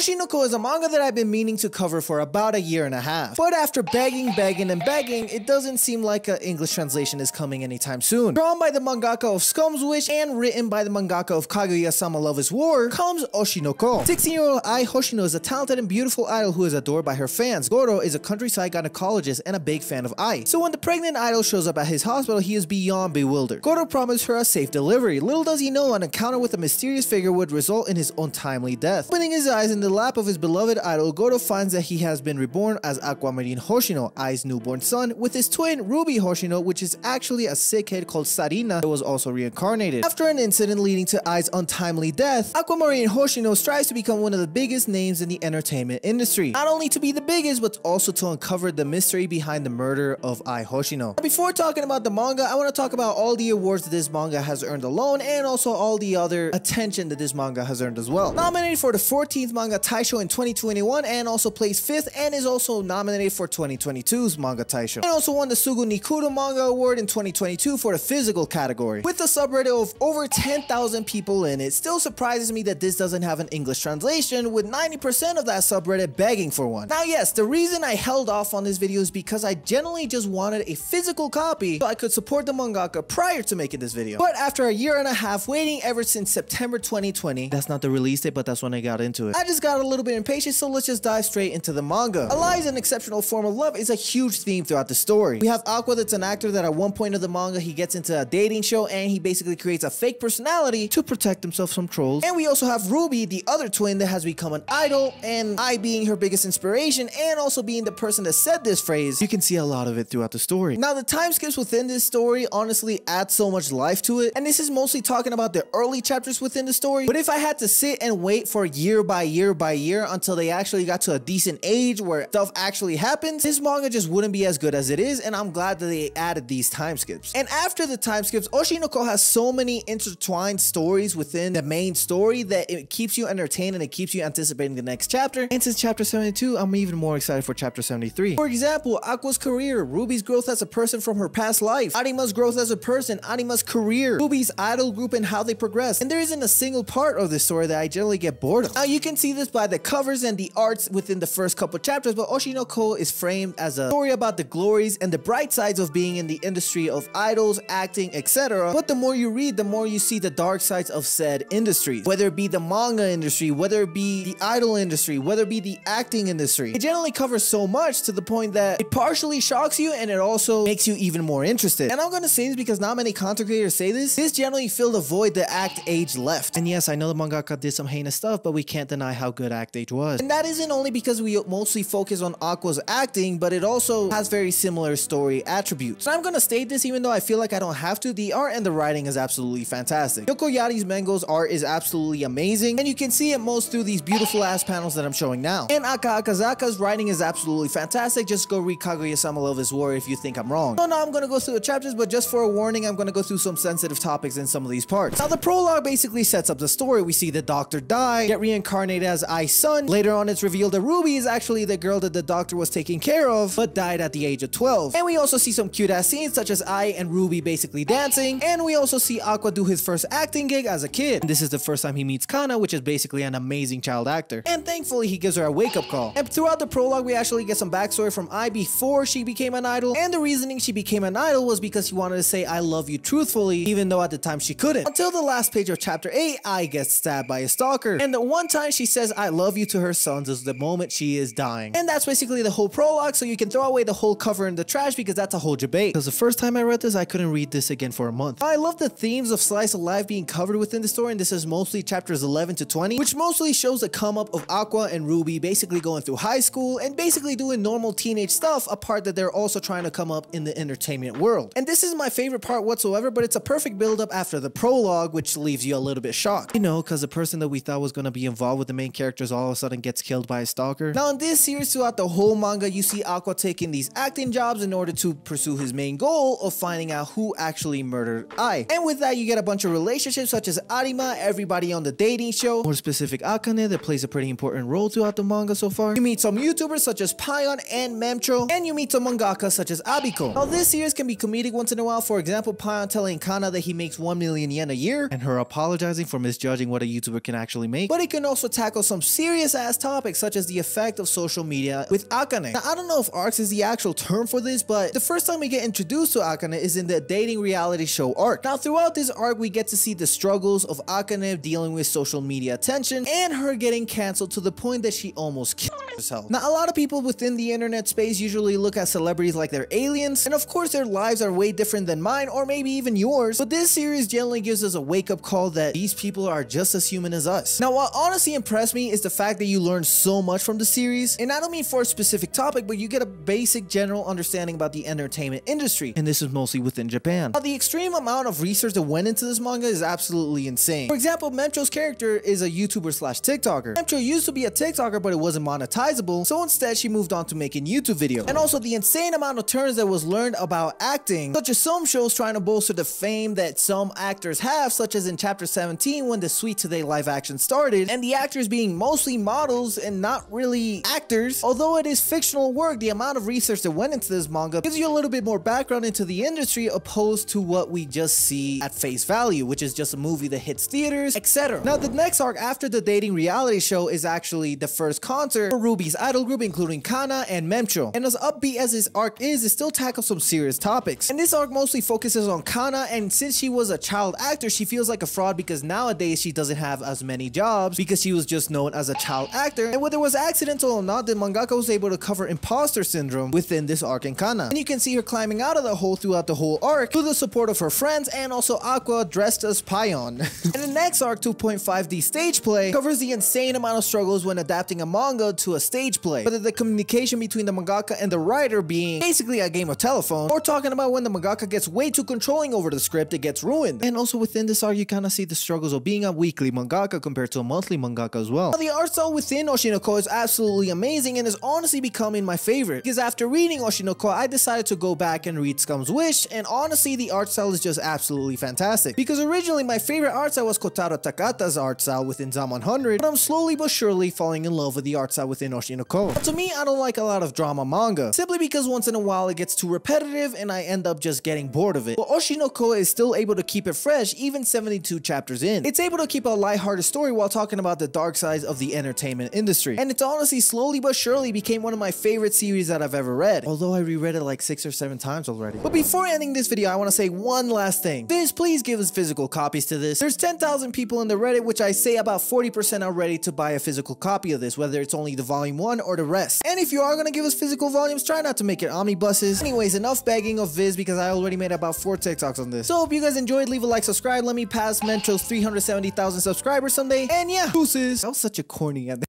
Oshinoko is a manga that I've been meaning to cover for about a year and a half. But after begging, it doesn't seem like an English translation is coming anytime soon. Drawn by the mangaka of Scum's Wish and written by the mangaka of Kaguya-sama Love is War comes Oshinoko. 16-year-old Ai Hoshino is a talented and beautiful idol who is adored by her fans. Goro is a countryside gynecologist and a big fan of Ai. So when the pregnant idol shows up at his hospital, he is beyond bewildered. Goro promised her a safe delivery. Little does he know an encounter with a mysterious figure would result in his untimely death. Opening his eyes in the lap of his beloved idol, Goro finds that he has been reborn as Aquamarine Hoshino, Ai's newborn son, with his twin Ruby Hoshino, which is actually a sick kid called Sarina that was also reincarnated. After an incident leading to Ai's untimely death, Aquamarine Hoshino strives to become one of the biggest names in the entertainment industry. Not only to be the biggest, but also to uncover the mystery behind the murder of Ai Hoshino. Now, before talking about the manga, I want to talk about all the awards that this manga has earned alone, and also all the other attention that this manga has earned as well. Nominated for the 14th Manga Taisho in 2021, and also placed 5th, and is also nominated for 2022's Manga Taisho. And also won the Sugu Nikuro Manga Award in 2022 for the physical category. With a subreddit of over 10,000 people in it, still surprises me that this doesn't have an English translation, with 90% of that subreddit begging for one. Now yes, the reason I held off on this video is because I generally just wanted a physical copy so I could support the mangaka prior to making this video. But after a year and a half waiting ever since September 2020, that's not the release date, but that's when I got into it, I just got a little bit impatient, so let's just dive straight into the manga. A lie is an exceptional form of love is a huge theme throughout the story. We have Aqua, that's an actor that at one point of the manga he gets into a dating show and he basically creates a fake personality to protect himself from trolls. And we also have Ruby, the other twin that has become an idol, and Ai being her biggest inspiration and also being the person that said this phrase. You can see a lot of it throughout the story. Now the time skips within this story honestly add so much life to it, and this is mostly talking about the early chapters within the story. But if I had to sit and wait for year by year until they actually got to a decent age where stuff actually happens, this manga just wouldn't be as good as it is, and I'm glad that they added these time skips. And after the time skips, Oshinoko has so many intertwined stories within the main story that it keeps you entertained and it keeps you anticipating the next chapter. And since chapter 72, I'm even more excited for chapter 73. For example, Aqua's career, Ruby's growth as a person from her past life, Arima's growth as a person, Arima's career, Ruby's idol group and how they progress. And there isn't a single part of this story that I generally get bored of. Now you can see this by the covers and the arts within the first couple chapters, but Oshinoko is framed as a story about the glories and the bright sides of being in the industry of idols, acting, etc. But the more you read, the more you see the dark sides of said industries, whether it be the manga industry, whether it be the idol industry, whether it be the acting industry. It generally covers so much to the point that it partially shocks you and it also makes you even more interested. And I'm gonna say this because not many content creators say this. This generally filled a void that Act Age left. And yes, I know the mangaka did some heinous stuff, but we can't deny how good Act Age was. And that isn't only because we mostly focus on Aqua's acting, but it also has very similar story attributes. So I'm gonna state this even though I feel like I don't have to. The art and the writing is absolutely fantastic. Yoko Yari's Mango's art is absolutely amazing, and you can see it most through these beautiful ass panels that I'm showing now. And Aka Akazaka's writing is absolutely fantastic. Just go read Kaguya-sama Love is War if you think I'm wrong. So now I'm gonna go through the chapters, but just for a warning, I'm gonna go through some sensitive topics in some of these parts. Now the prologue basically sets up the story. We see the doctor die, get reincarnated as Ai's son. Later on it's revealed that Ruby is actually the girl that the doctor was taking care of, but died at the age of 12. And we also see some cute ass scenes such as Ai and Ruby basically dancing, and we also see Aqua do his first acting gig as a kid. And this is the first time he meets Kana, which is basically an amazing child actor. And thankfully he gives her a wake-up call. And throughout the prologue we actually get some backstory from Ai before she became an idol, and the reasoning she became an idol was because she wanted to say I love you truthfully, even though at the time she couldn't. Until the last page of chapter 8, Ai gets stabbed by a stalker, and the one time she says I love you to her sons is the moment she is dying. And that's basically the whole prologue, so you can throw away the whole cover in the trash because that's a whole debate. Because the first time I read this, I couldn't read this again for a month. I love the themes of slice of life being covered within the story, and this is mostly chapters 11 to 20, which mostly shows the come up of Aqua and Ruby basically going through high school and basically doing normal teenage stuff, a part that they're also trying to come up in the entertainment world. And this is my favorite part whatsoever, but it's a perfect build up after the prologue, which leaves you a little bit shocked. You know, because the person that we thought was going to be involved with the main characters all of a sudden gets killed by a stalker. Now in this series, throughout the whole manga, you see Aqua taking these acting jobs in order to pursue his main goal of finding out who actually murdered Ai. And with that, you get a bunch of relationships such as Arima, everybody on the dating show, more specific Akane that plays a pretty important role throughout the manga so far. You meet some YouTubers such as Pion and Memtro, and you meet some mangaka such as Abiko. Now this series can be comedic once in a while. For example, Pion telling Kana that he makes 1 million yen a year, and her apologizing for misjudging what a YouTuber can actually make. But it can also tackle some serious ass topics such as the effect of social media with Akane. Now, I don't know if arcs is the actual term for this, but the first time we get introduced to Akane is in the dating reality show arc. Now, throughout this arc, we get to see the struggles of Akane dealing with social media attention and her getting canceled to the point that she almost killed herself. Now, a lot of people within the internet space usually look at celebrities like they're aliens, and of course their lives are way different than mine or maybe even yours, but this series generally gives us a wake-up call that these people are just as human as us. Now, what honestly impressed me is the fact that you learn so much from the series, and I don't mean for a specific topic, but you get a basic general understanding about the entertainment industry, and this is mostly within Japan. Now, the extreme amount of research that went into this manga is absolutely insane. For example, Memcho's character is a YouTuber slash TikToker. Memcho used to be a TikToker, but it wasn't monetizable, so instead she moved on to making YouTube videos. And also the insane amount of terms that was learned about acting, such as some shows trying to bolster the fame that some actors have, such as in chapter 17 when the Sweet Today live action started, and the actors being mostly models and not really actors. Although it is fictional work, the amount of research that went into this manga gives you a little bit more background into the industry opposed to what we just see at face value, which is just a movie that hits theaters, etc. Now, the next arc after the dating reality show is actually the first concert for Ruby's idol group, including Kana and Memcho. And as upbeat as this arc is, it still tackles some serious topics. And this arc mostly focuses on Kana, and since she was a child actor, she feels like a fraud because nowadays she doesn't have as many jobs because she was just known as a child actor. And whether it was accidental or not, the mangaka was able to cover imposter syndrome within this arc in Kana. And you can see her climbing out of the hole throughout the whole arc through the support of her friends and also Aqua dressed as Payon. And the next arc, 2.5D stage play, covers the insane amount of struggles when adapting a manga to a stage play. Whether the communication between the mangaka and the writer being basically a game of telephone, or talking about when the mangaka gets way too controlling over the script, it gets ruined. And also within this arc, you kind of see the struggles of being a weekly mangaka compared to a monthly mangaka as well. Now, the art style within Oshinoko is absolutely amazing and is honestly becoming my favorite, because after reading Oshinoko, I decided to go back and read Scum's Wish, and honestly the art style is just absolutely fantastic. Because originally my favorite art style was Kotaro Takata's art style within Zam 100, but I'm slowly but surely falling in love with the art style within Oshinoko. But to me, I don't like a lot of drama manga, simply because once in a while it gets too repetitive and I end up just getting bored of it. But Oshinoko is still able to keep it fresh even 72 chapters in. It's able to keep a lighthearted story while talking about the dark sides of the entertainment industry. And it's honestly slowly but surely became one of my favorite series that I've ever read, although I reread it like 6 or 7 times already. But before ending this video, I want to say one last thing. Viz, please give us physical copies to this. There's 10,000 people in the Reddit, which I say about 40% are ready to buy a physical copy of this, whether it's only the volume 1 or the rest. And if you are gonna give us physical volumes, try not to make it omnibuses. Anyways, enough begging of Viz because I already made about 4 TikToks on this. So hope you guys enjoyed. Leave a like, subscribe. Let me pass Mencho's 370,000 subscribers someday. And yeah, deuces. That was such a corny end.